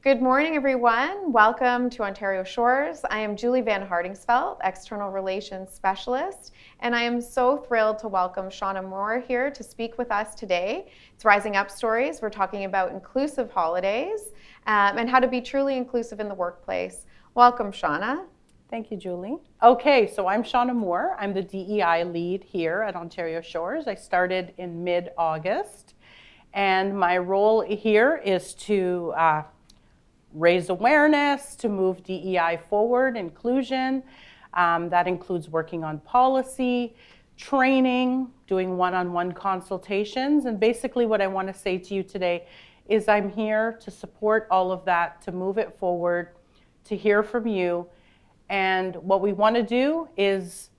Good morning, everyone. Welcome to Ontario Shores. I am Julie VanHartingsveldt, External Relations Specialist, and I am so thrilled to welcome Shauna Moore here to speak with us today. It's Rising Up Stories. We're talking about inclusive holidays and how to be truly inclusive in the workplace. Welcome, Shauna. Thank you, Julie. Okay, so I'm Shauna Moore. I'm the DEI lead here at Ontario Shores. I started in mid-August, and my role here is to raise awareness, to move DEI forward, inclusion. That includes working on policy, training, doing one-on-one consultations. And basically what I want to say to you today is I'm here to support all of that, to move it forward, to hear from you. And what we want to do is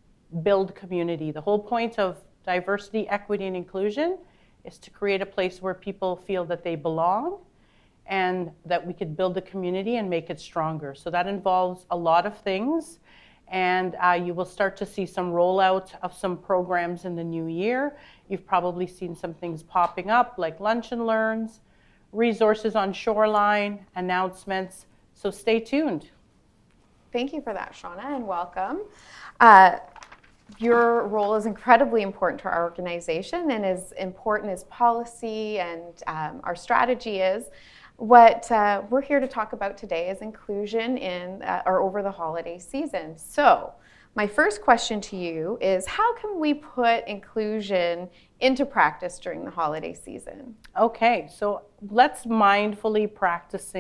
build community. The whole point of diversity, equity, and inclusion is to create a place where people feel that they belong and that we could build a community and make it stronger. So that involves a lot of things, and you will start to see some rollout of some programs in the new year. You've probably seen some things popping up like lunch and learns, resources on Shoreline, announcements, so stay tuned. Thank you for that, Shauna, and welcome. Your role is incredibly important to our organization and as important as policy and our strategy is. What we're here to talk about today is inclusion in or over the holiday season. So my first question to you is, how can we put inclusion into practice during the holiday season? Okay, so let's mindfully practice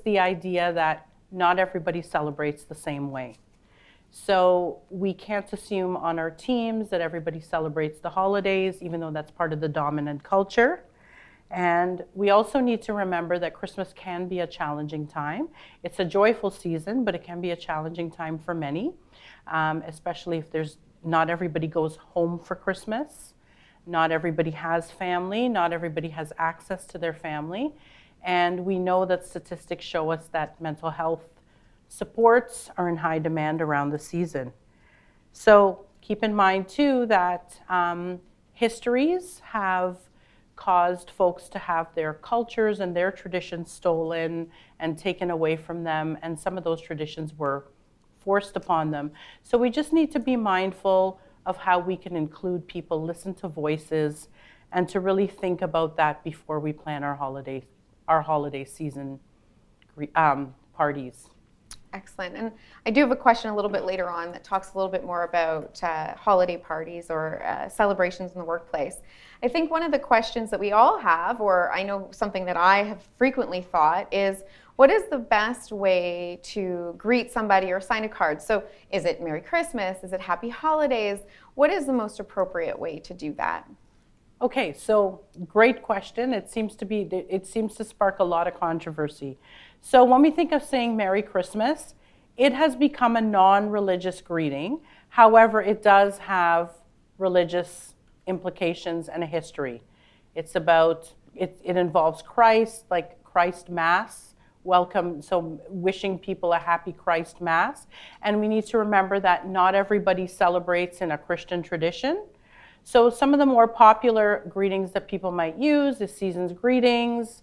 the idea that not everybody celebrates the same way. So we can't assume on our teams that everybody celebrates the holidays, even though that's part of the dominant culture. And we also need to remember that Christmas can be a challenging time. It's a joyful season, but it can be a challenging time for many, especially if not everybody goes home for Christmas. Not everybody has family. Not everybody has access to their family. And we know that statistics show us that mental health supports are in high demand around the season. So keep in mind too that histories have caused folks to have their cultures and their traditions stolen and taken away from them, and some of those traditions were forced upon them. So we just need to be mindful of how we can include people, listen to voices, and to really think about that before we plan our holiday season parties. Excellent. And I do have a question a little bit later on that talks a little bit more about holiday parties or celebrations in the workplace. I think one of the questions that we all have, or I know something that I have frequently thought, is what is the best way to greet somebody or sign a card? So is it Merry Christmas? Is it Happy Holidays? What is the most appropriate way to do that? Okay, so great question. It seems to spark a lot of controversy. So when we think of saying Merry Christmas, it has become a non-religious greeting. However, it does have religious implications and a history. It involves Christ, like Christ Mass, welcome, so wishing people a happy Christ Mass. And we need to remember that not everybody celebrates in a Christian tradition. So some of the more popular greetings that people might use is season's greetings,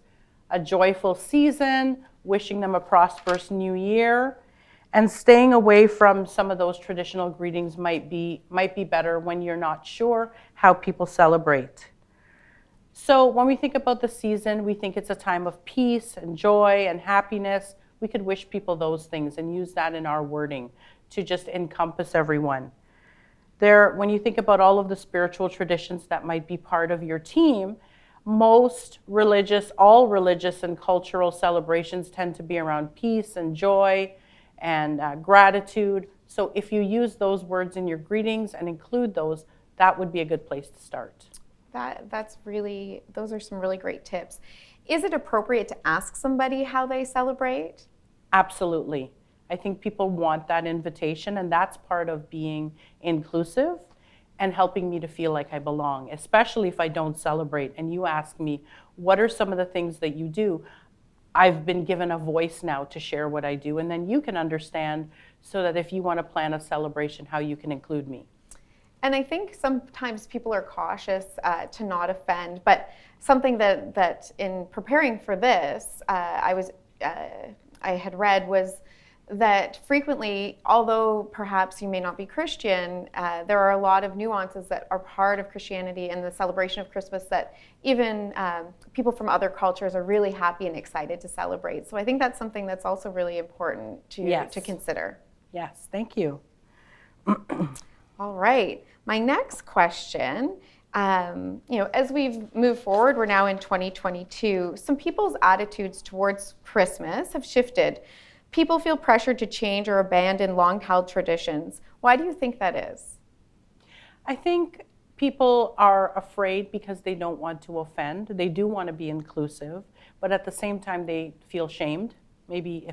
a joyful season, wishing them a prosperous new year, and staying away from some of those traditional greetings might be better when you're not sure how people celebrate. So when we think about the season, we think it's a time of peace and joy and happiness. We could wish people those things and use that in our wording to just encompass everyone. When you think about all of the spiritual traditions that might be part of your team, all religious and cultural celebrations tend to be around peace and joy and gratitude. So if you use those words in your greetings and include those, that would be a good place to start. Those are some really great tips. Is it appropriate to ask somebody how they celebrate? Absolutely. I think people want that invitation, and that's part of being inclusive and helping me to feel like I belong, especially if I don't celebrate. And you ask me, what are some of the things that you do? I've been given a voice now to share what I do, and then you can understand so that if you want to plan a celebration, how you can include me. And I think sometimes people are cautious to not offend, but something that in preparing for this, I was I had read was that frequently, although perhaps you may not be Christian, there are a lot of nuances that are part of Christianity and the celebration of Christmas that even people from other cultures are really happy and excited to celebrate. So I think that's something that's also really important to consider. Yes, thank you. All right. My next question, as we've moved forward, we're now in 2022, some people's attitudes towards Christmas have shifted. People feel pressured to change or abandon long-held traditions. Why do you think that is? I think people are afraid because they don't want to offend. They do want to be inclusive, but at the same time they feel shamed. Maybe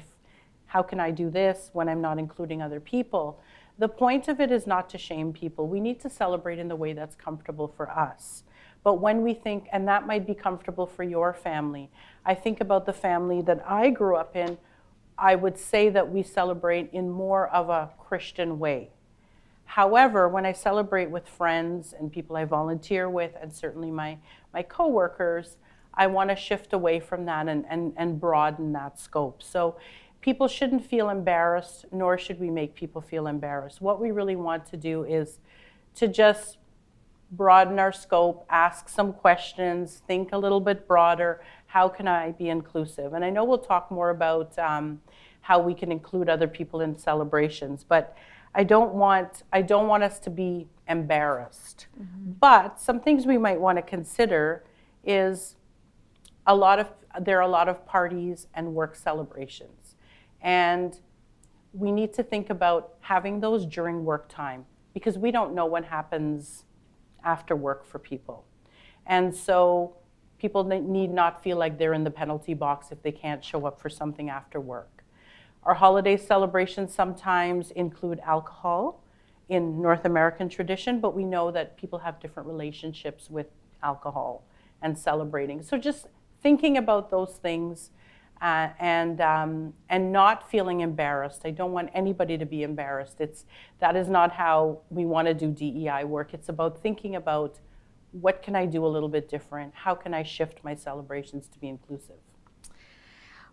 how can I do this when I'm not including other people? The point of it is not to shame people. We need to celebrate in the way that's comfortable for us. But when we think, and that might be comfortable for your family, I think about the family that I grew up in, I would say that we celebrate in more of a Christian way. However, when I celebrate with friends and people I volunteer with, and certainly my coworkers, I want to shift away from that and broaden that scope. So people shouldn't feel embarrassed, nor should we make people feel embarrassed. What we really want to do is to just broaden our scope, ask some questions, think a little bit broader. How can I be inclusive? And I know we'll talk more about how we can include other people in celebrations, but I don't want us to be embarrassed. Mm-hmm. But some things we might want to consider is there are a lot of parties and work celebrations. And we need to think about having those during work time, because we don't know what happens after work for people. And so people need not feel like they're in the penalty box if they can't show up for something after work. Our holiday celebrations sometimes include alcohol in North American tradition, but we know that people have different relationships with alcohol and celebrating. So just thinking about those things and not feeling embarrassed. I don't want anybody to be embarrassed. That is not how we want to do DEI work. It's about thinking about what can I do a little bit different? How can I shift my celebrations to be inclusive?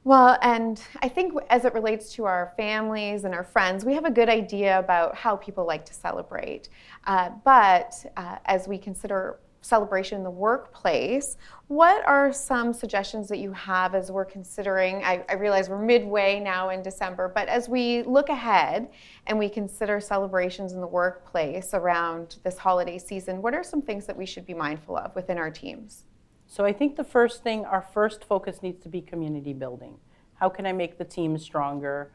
Well, and I think as it relates to our families and our friends, we have a good idea about how people like to celebrate. But as we consider celebration in the workplace, what are some suggestions that you have as we're considering, I realize we're midway now in December, but as we look ahead and we consider celebrations in the workplace around this holiday season, what are some things that we should be mindful of within our teams? So I think our first focus needs to be community building. How can I make the team stronger?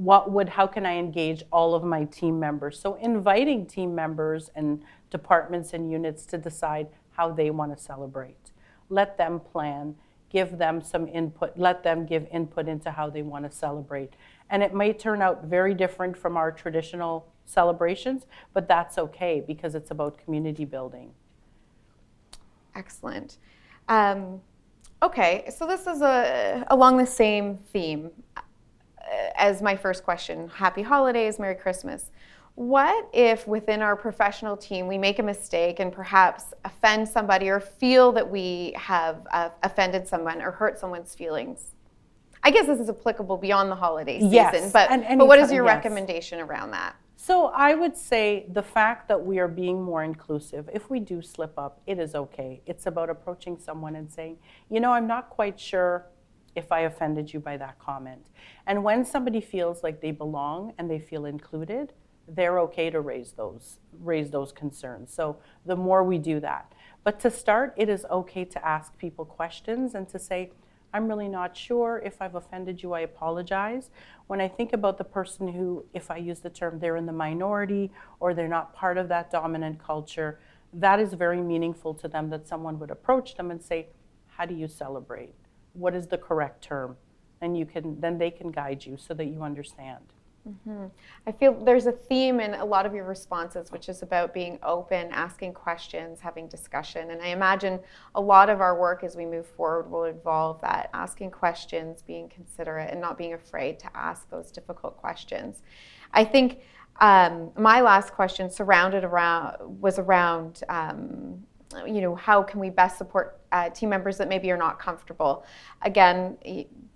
How can I engage all of my team members? So inviting team members and departments and units to decide how they want to celebrate. Let them plan, give them some input, let them give input into how they want to celebrate. And it may turn out very different from our traditional celebrations, but that's okay because it's about community building. Excellent. Okay, so this is along the same theme as my first question. Happy holidays, Merry Christmas. What if within our professional team we make a mistake and perhaps offend somebody or feel that we have offended someone or hurt someone's feelings? I guess this is applicable beyond the holiday season, but what is your recommendation around that? So I would say the fact that we are being more inclusive, if we do slip up, it is okay. It's about approaching someone and saying, I'm not quite sure if I offended you by that comment. And when somebody feels like they belong and they feel included, they're okay to raise those concerns. So the more we do that. But to start, it is okay to ask people questions and to say, I'm really not sure if I've offended you, I apologize. When I think about the person who, if I use the term, they're in the minority or they're not part of that dominant culture, that is very meaningful to them that someone would approach them and say, how do you celebrate? What is the correct term? And then they can guide you so that you understand. Mm-hmm. I feel there's a theme in a lot of your responses, which is about being open, asking questions, having discussion. And I imagine a lot of our work as we move forward will involve that, asking questions, being considerate, and not being afraid to ask those difficult questions. I think my last question was around how can we best support team members that maybe are not comfortable? Again,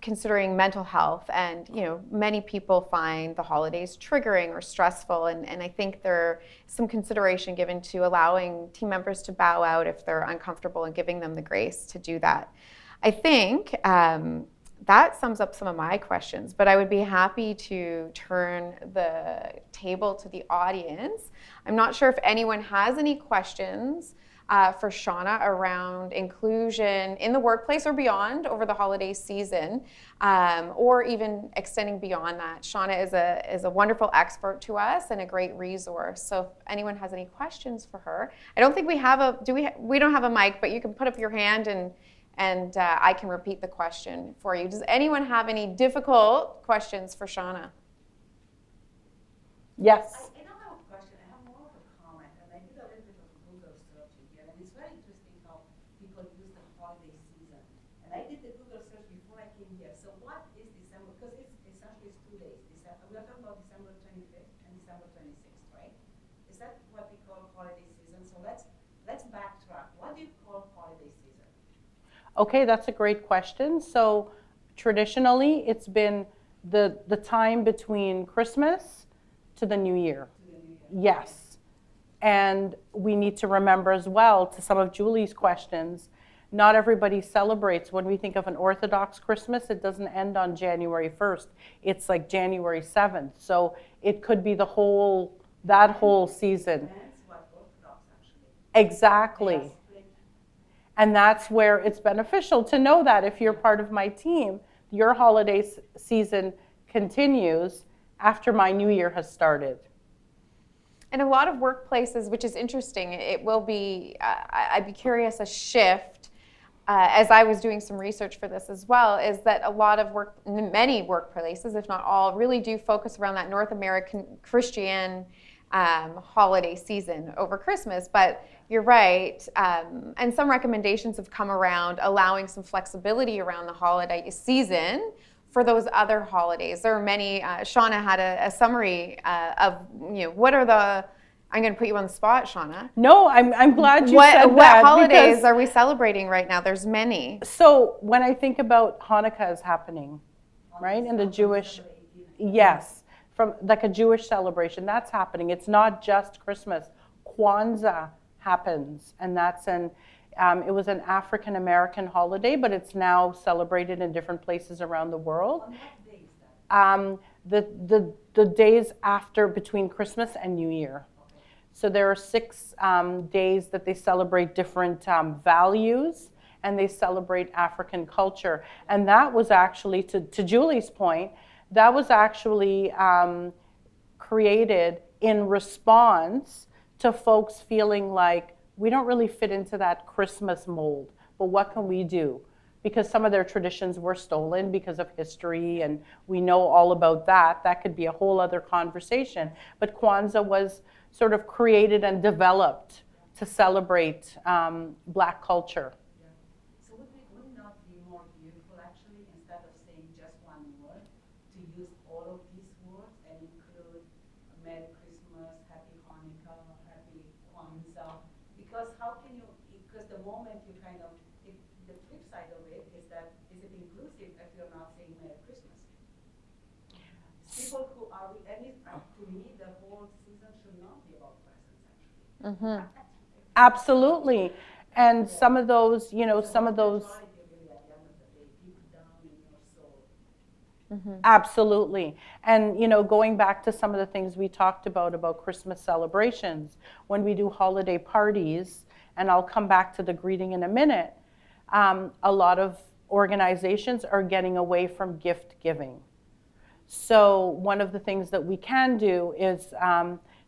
considering mental health, and many people find the holidays triggering or stressful, and I think there's some consideration given to allowing team members to bow out if they're uncomfortable and giving them the grace to do that. I think that sums up some of my questions, but I would be happy to turn the table to the audience. I'm not sure if anyone has any questions for Shauna around inclusion in the workplace or beyond over the holiday season, or even extending beyond that. Shauna is a wonderful expert to us and a great resource. So if anyone has any questions for her, I don't think we have we don't have a mic, but you can put up your hand and I can repeat the question for you. Does anyone have any difficult questions for Shauna? Yes. I don't have a question, I have more of a comment, and I did a little bit of Google searching here, and it's very interesting how people use the holiday season. And I did the Google search before I came here. So what is December? Because it's essentially 2 days. We are talking about December 25th and December 26th, right? Is that what we call holiday season? So let's backtrack. What do you call holiday season? Okay, that's a great question. So traditionally, it's been the time between Christmas to the New Year. Yes. And we need to remember as well, to some of Julie's questions, not everybody celebrates. When we think of an Orthodox Christmas, it doesn't end on January 1st. It's like January 7th. So it could be that whole season. That's what Orthodox actually. Exactly. Yes. And that's where it's beneficial to know that if you're part of my team, your holiday season continues after my new year has started. In a lot of workplaces, which is interesting, it will be, I'd be curious, a shift, as I was doing some research for this as well, is that many workplaces, if not all, really do focus around that North American Christian holiday season over Christmas. But you're right, and some recommendations have come around allowing some flexibility around the holiday season for those other holidays. There are many. Shauna had a summary of what are the. I'm going to put you on the spot, Shauna. No, I'm glad you said that. What holidays are we celebrating right now? There's many. So when I think about Hanukkah is happening, right, in the Jewish, yes, from like a Jewish celebration, that's happening. It's not just Christmas. Kwanzaa happens, and that's it was an African American holiday, but it's now celebrated in different places around the world. On what day is that? The days after, between Christmas and New Year. Okay. So there are 6 days that they celebrate different values, and they celebrate African culture. And that was actually, to Julie's point, that was actually created in response to folks feeling like we don't really fit into that Christmas mold, but what can we do? Because some of their traditions were stolen because of history, and we know all about that. That could be a whole other conversation. But Kwanzaa was sort of created and developed to celebrate Black culture. Yeah. So would it not be more beautiful, actually, instead of saying just one word, to use all of these words and include Merry Christmas, Happy Hanukkah, Happy Kwanzaa? Because how can you, because the moment you kind of, the flip side of it is that, is it inclusive if you're not saying Merry Christmas? People who are, to me, the whole season should not be about presents, actually. Mm-hmm. Absolutely. And some of those, some of those. Really, at the end of the day, deep down in your soul. Mm-hmm. Absolutely. And, going back to some of the things we talked about Christmas celebrations, when we do holiday parties, and I'll come back to the greeting in a minute, a lot of organizations are getting away from gift giving. So one of the things that we can do is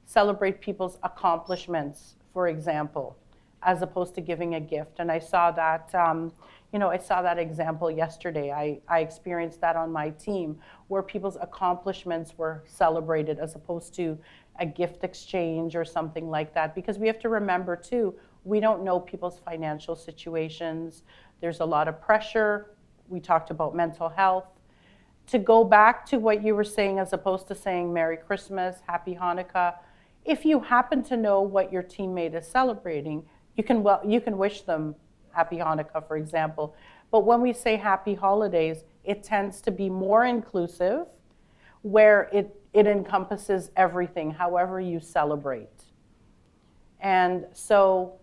celebrate people's accomplishments, for example, as opposed to giving a gift. And I saw that, I saw that example yesterday. I experienced that on my team, where people's accomplishments were celebrated as opposed to a gift exchange or something like that. Because we have to remember too, we don't know people's financial situations. There's a lot of pressure. We talked about mental health. To go back to what you were saying, as opposed to saying Merry Christmas, Happy Hanukkah, if you happen to know what your teammate is celebrating, You can wish them Happy Hanukkah, for example. But when we say Happy Holidays, it tends to be more inclusive, where it encompasses everything, however you celebrate. And so,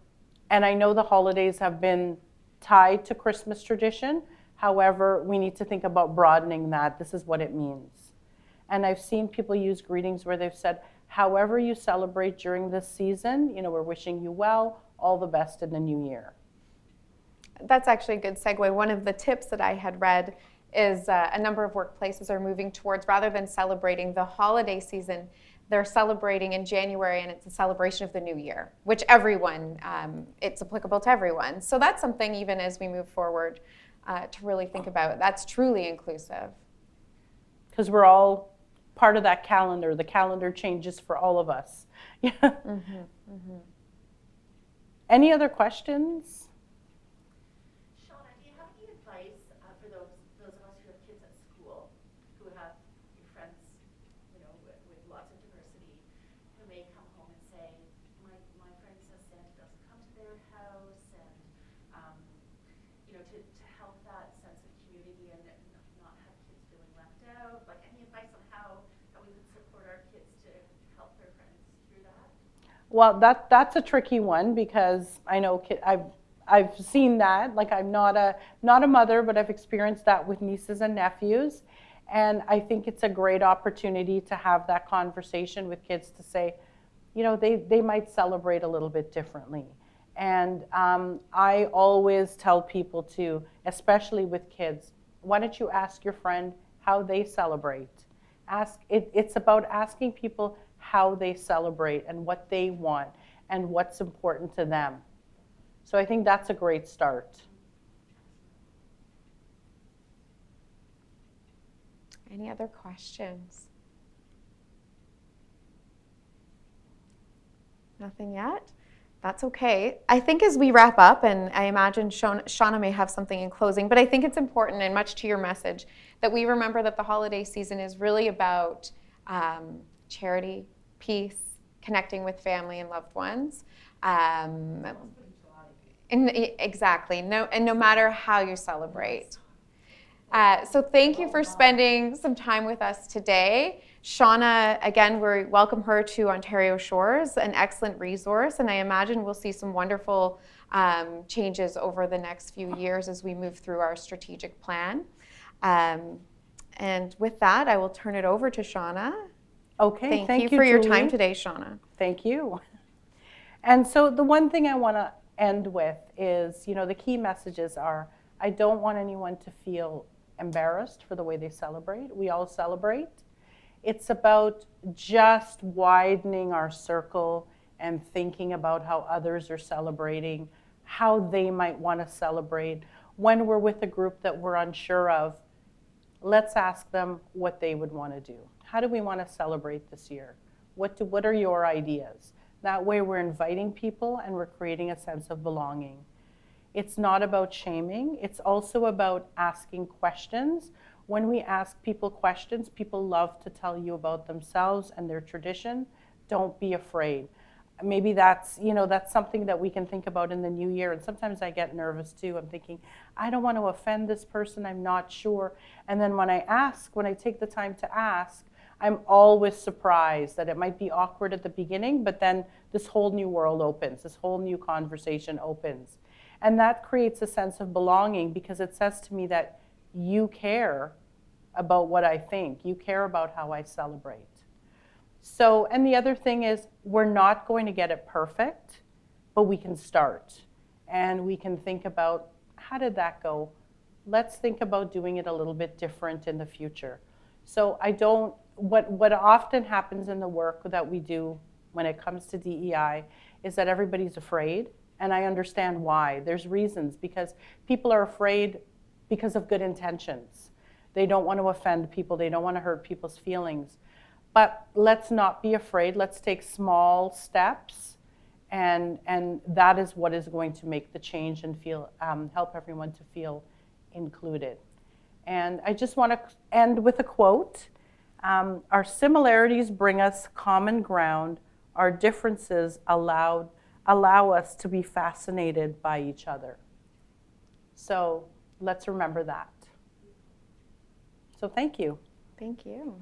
and I know the holidays have been tied to Christmas tradition. However, we need to think about broadening that. This is what it means. And I've seen people use greetings where they've said, however you celebrate during this season, we're wishing you well, all the best in the new year. That's actually a good segue. One of the tips that I had read is a number of workplaces are moving towards, rather than celebrating the holiday season, they're celebrating in January, and it's a celebration of the new year, which everyone, it's applicable to everyone. So that's something, even as we move forward, to really think about. That's truly inclusive. Because we're all part of that calendar. The calendar changes for all of us. Any other questions? Shauna, do you have any advice for those of us who have kids at school, who have friends, with lots of diversity, who may come home and say, my friend says Santa doesn't come to their house, and to help that sense of community and not have kids feeling left out? Like, any advice on how we could support our kids to help their friends through that? Well, that's a tricky one, because I know I've seen that. Like, I'm not a mother, but I've experienced that with nieces and nephews. And I think it's a great opportunity to have that conversation with kids to say, they might celebrate a little bit differently. And I always tell people to, especially with kids, why don't you ask your friend how they celebrate? It's about asking people how they celebrate and what they want and what's important to them. So I think that's a great start. Any other questions? Nothing yet? That's okay. I think as we wrap up, and I imagine Shauna may have something in closing, but I think it's important, and much to your message, that we remember that the holiday season is really about charity, peace, connecting with family and loved ones. Exactly. No matter how you celebrate. So thank you for spending some time with us today. Shauna, again, we welcome her to Ontario Shores, an excellent resource, and I imagine we'll see some wonderful changes over the next few years as we move through our strategic plan. And with that, I will turn it over to Shauna. Okay, thank you for Julie. your time today, Shauna. Thank you. And so the one thing I want to end with is, the key messages are, I don't want anyone to feel embarrassed for the way they celebrate. We all celebrate. It's about just widening our circle and thinking about how others are celebrating, how they might want to celebrate. When we're with a group that we're unsure of, let's ask them what they would want to do. How do we want to celebrate this year? What are your ideas? That way we're inviting people and we're creating a sense of belonging. It's not about shaming. It's also about asking questions. When we ask people questions, people love to tell you about themselves and their tradition. Don't be afraid. Maybe that's something that we can think about in the new year. And sometimes I get nervous too. I'm thinking, I don't want to offend this person. I'm not sure. And then when I take the time to ask, I'm always surprised that it might be awkward at the beginning, but then this whole new world opens, this whole new conversation opens. And that creates a sense of belonging, because it says to me that you care about what I think. You care about how I celebrate. So, and the other thing is, we're not going to get it perfect, but we can start. And we can think about, how did that go? Let's think about doing it a little bit different in the future. So what often happens in the work that we do when it comes to DEI is that everybody's afraid. And I understand why. There's reasons, because people are afraid because of good intentions. They don't want to offend people. They don't want to hurt people's feelings. But let's not be afraid. Let's take small steps. And that is what is going to make the change and help everyone to feel included. And I just want to end with a quote. Our similarities bring us common ground. Our differences allow allow us to be fascinated by each other. So let's remember that. So thank you. Thank you.